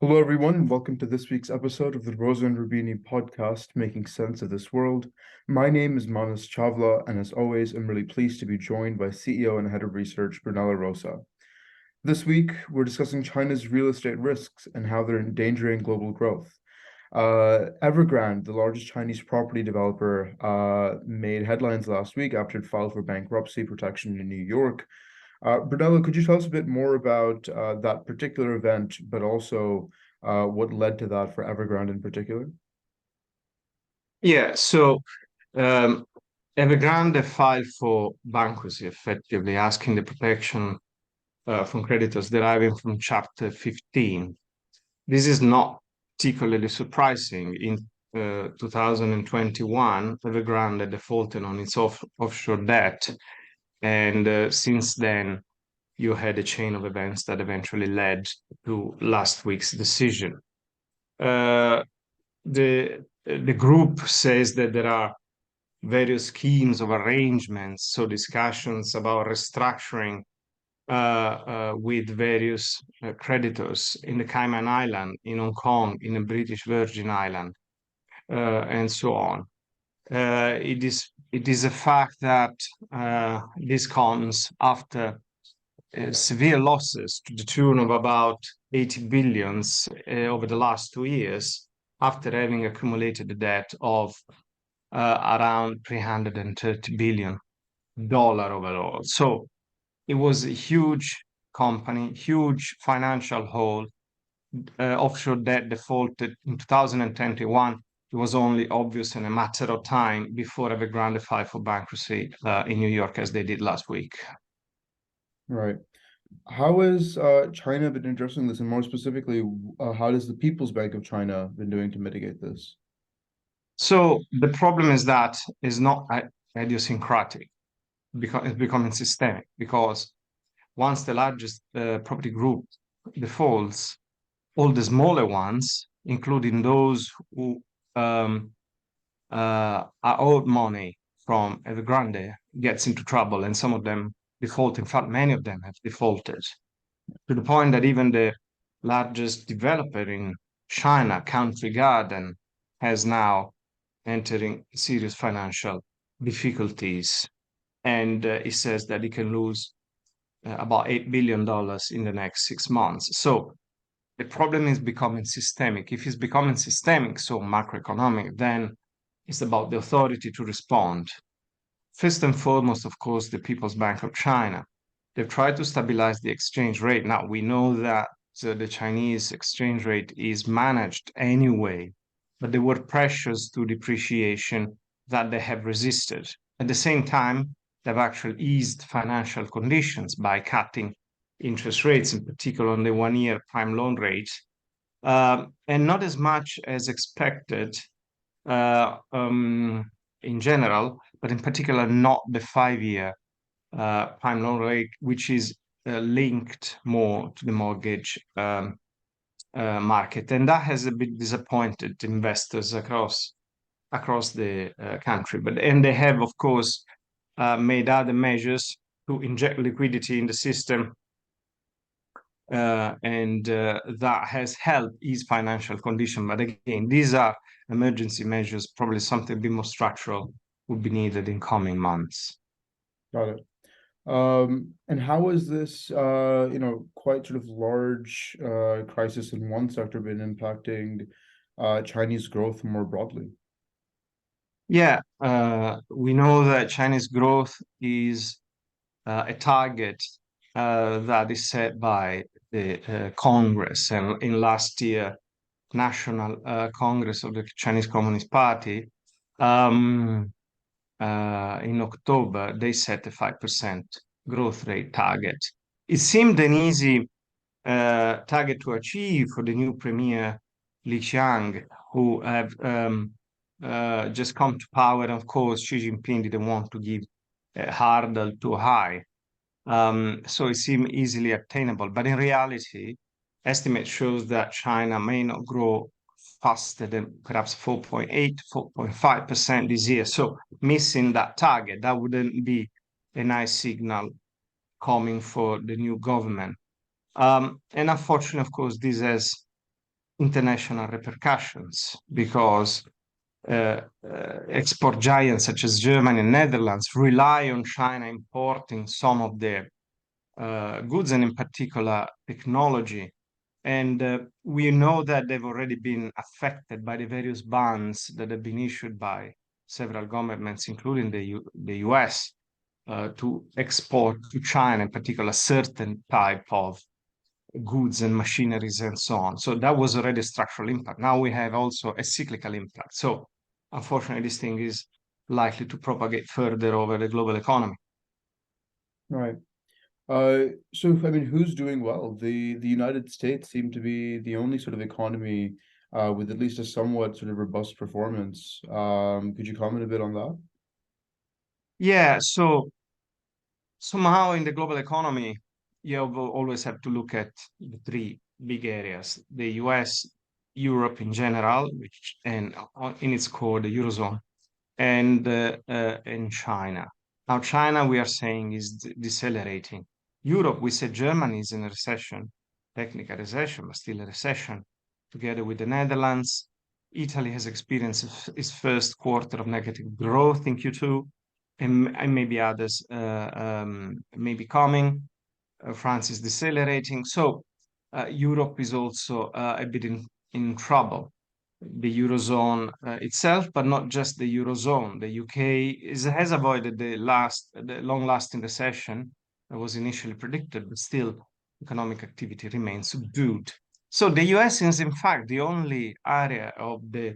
Hello, everyone, and welcome to this week's episode of the Rosa and Rubini podcast, Making Sense of This World. My name is Manas Chavla, and as always, I'm really pleased to be joined by CEO and Head of Research, Brunella Rosa. This week, we're discussing China's real estate risks and how they're endangering global growth. Evergrande, the largest Chinese property developer, made headlines last week after it filed for bankruptcy protection in New York. Brunello, could you tell us a bit more about that particular event, but also what led to that for Evergrande in particular? Yeah, so um, Evergrande filed for bankruptcy, effectively asking the protection from creditors deriving from Chapter 15. This is not particularly surprising. In 2021, Evergrande defaulted on its offshore debt, and since then, you had a chain of events that eventually led to last week's decision. Uh, the group says that there are various schemes of arrangements, so discussions about restructuring with various creditors in the Cayman Island, in Hong Kong, in the British Virgin Island, and so on. It is a fact that this comes after severe losses to the tune of about 80 billions over the last 2 years, after having accumulated a debt of around $330 billion overall. So it was a huge company, huge financial hole. Offshore debt defaulted in 2021. It was only obvious in a matter of time before Evergrande filed for bankruptcy in New York, as they did last week. Right. How has China been addressing this, and more specifically, how does the People's Bank of China been doing to mitigate this? So the problem is that is not idiosyncratic, because it's becoming systemic. Because once the largest property group defaults, all the smaller ones, including those who are owed money from Evergrande, gets into trouble, and some of them default. In fact, many of them have defaulted, to the point that even the largest developer in China, Country Garden, has now entering serious financial difficulties. And it says that it can lose about $8 billion in the next 6 months. So the problem is becoming systemic. If it's becoming systemic, so macroeconomic, then it's about the authority to respond. First and foremost, of course, the People's Bank of China. They've tried to stabilize the exchange rate. Now, we know that the Chinese exchange rate is managed anyway, but there were pressures to depreciation that they have resisted. At the same time, they've actually eased financial conditions by cutting interest rates, in particular on the 1 year prime loan rate, and not as much as expected uh, um, in general, but in particular, not the 5 year prime loan rate, which is linked more to the mortgage market. And that has a bit disappointed investors across the country. And they have, of course, made other measures to inject liquidity in the system, and that has helped ease financial condition. But again, these are emergency measures. Probably something a bit more structural would be needed in coming months. Got it. And how has this, quite sort of large crisis in one sector been impacting Chinese growth more broadly? Yeah, we know that Chinese growth is a target that is set by the Congress. And in last year, National Congress of the Chinese Communist Party, in October, they set a 5% growth rate target. It seemed an easy target to achieve for the new premier Li Qiang, who have just come to power. And of course, Xi Jinping didn't want to give a hurdle too high. So it seemed easily attainable. But in reality, estimate shows that China may not grow faster than perhaps 4.8, 4.5% this year. So missing that target, that wouldn't be a nice signal coming for the new government. And unfortunately, of course, this has international repercussions because export giants such as Germany and Netherlands rely on China importing some of their goods and in particular technology. And we know that they've already been affected by the various bans that have been issued by several governments, including the US, to export to China, in particular, certain type of goods and machineries and so on. So that was already a structural impact. Now we have also a cyclical impact. So unfortunately, this thing is likely to propagate further over the global economy. Right. So I mean, who's doing well? The United States seem to be the only sort of economy with at least a somewhat sort of robust performance. Could you comment a bit on that? Yeah, so somehow in the global economy, you always have to look at the three big areas: the US, Europe in general, which and in its core the Eurozone, and in China. Now, China, we are saying, is decelerating. Europe, we said Germany is in a recession, technical recession, but still a recession, together with the Netherlands. Italy has experienced its first quarter of negative growth in Q2, and maybe others may be coming. France is decelerating. So Europe is also a bit in trouble. The Eurozone itself, but not just the Eurozone. The UK has avoided the long-lasting recession that was initially predicted, but still economic activity remains subdued. So the US is in fact the only area of the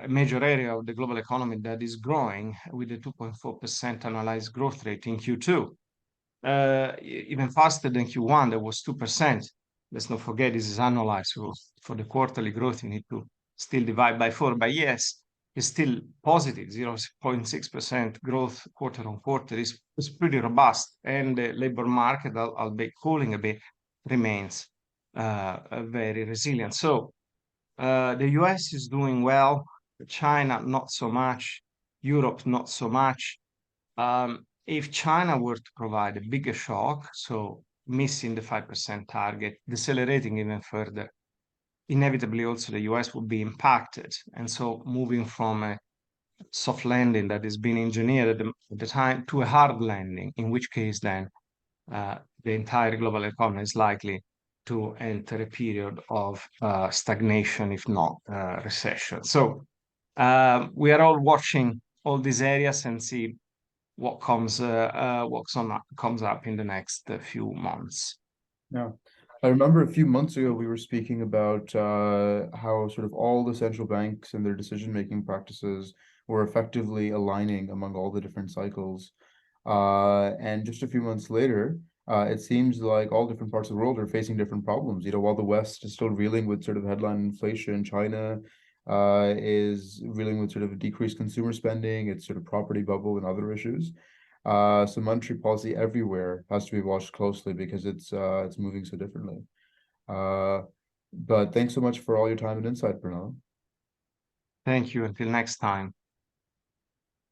major area of the global economy that is growing with a 2.4% annualized growth rate in Q2. Even faster than Q1, there was 2%. Let's not forget this is annualized. So for the quarterly growth, you need to still divide by 4. But yes, it's still positive, 0.6% growth quarter on quarter is pretty robust. And the labor market, albeit cooling a bit, remains very resilient. So the US is doing well, China not so much, Europe not so much. If China were to provide a bigger shock, so missing the 5% target, decelerating even further, inevitably also the US would be impacted. And so moving from a soft landing that has been engineered at the time to a hard landing, in which case then the entire global economy is likely to enter a period of stagnation, if not recession. So we are all watching all these areas and see what comes up in the next few months. Yeah. I remember a few months ago we were speaking about how sort of all the central banks and their decision-making practices were effectively aligning among all the different cycles. And just a few months later, it seems like all different parts of the world are facing different problems. You know, while the West is still reeling with sort of headline inflation, China is reeling with sort of a decreased consumer spending, its sort of property bubble and other issues. So monetary policy everywhere has to be watched closely because it's moving so differently. But thanks so much for all your time and insight, Brunello. Thank you. Until next time.